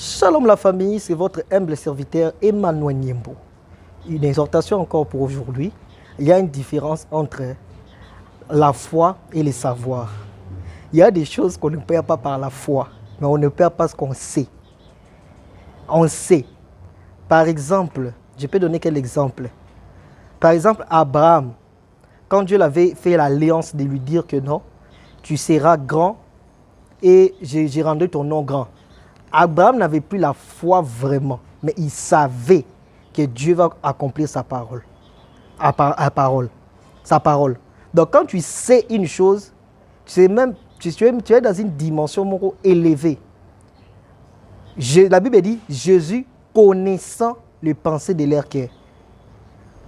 Shalom la famille, c'est votre humble serviteur Emmanuel Niembo. Une exhortation encore pour aujourd'hui. Il y a une différence entre la foi et le savoir. Il y a des choses qu'on ne perd pas par la foi, mais on ne perd pas ce qu'on sait. On sait. Par exemple, je peux donner quel exemple? Par exemple, Abraham, quand Dieu l'avait fait l'alliance de lui dire que non, tu seras grand et j'ai rendu ton nom grand. Abraham n'avait plus la foi vraiment, mais il savait que Dieu va accomplir sa parole. Sa parole. Donc quand tu sais une chose, tu es dans une dimension élevée. La Bible dit, Jésus connaissant les pensées de leur cœur.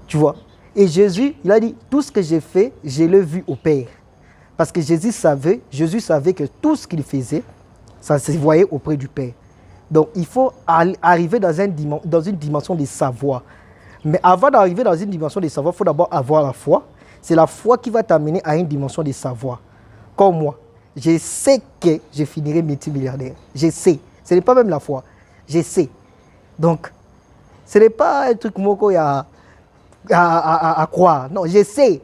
Tu vois? Et Jésus, il a dit, tout ce que j'ai fait, je l'ai vu au Père. Parce que Jésus savait que tout ce qu'il faisait, ça se voyait auprès du Père. Donc, il faut arriver dans une dimension de savoir. Mais avant d'arriver dans une dimension de savoir, il faut d'abord avoir la foi. C'est la foi qui va t'amener à une dimension de savoir. Comme moi, je sais que je finirai multimilliardaire. Je sais. Ce n'est pas même la foi. Je sais. Donc, ce n'est pas un truc à croire. Non, je sais.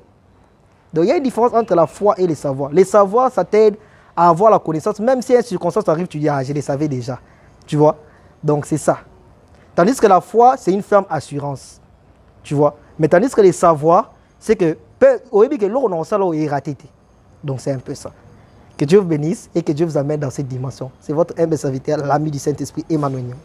Donc, il y a une différence entre la foi et le savoir. Le savoir, ça t'aide à avoir la connaissance. Même si une circonstance arrive, tu dis, ah, je le savais déjà. Tu vois? Donc, c'est ça. Tandis que la foi, c'est une ferme assurance. Tu vois? Mais tandis que le savoir, c'est que, donc, c'est un peu ça. Que Dieu vous bénisse et que Dieu vous amène dans cette dimension. C'est votre humble serviteur, l'ami du Saint-Esprit, Emmanuel.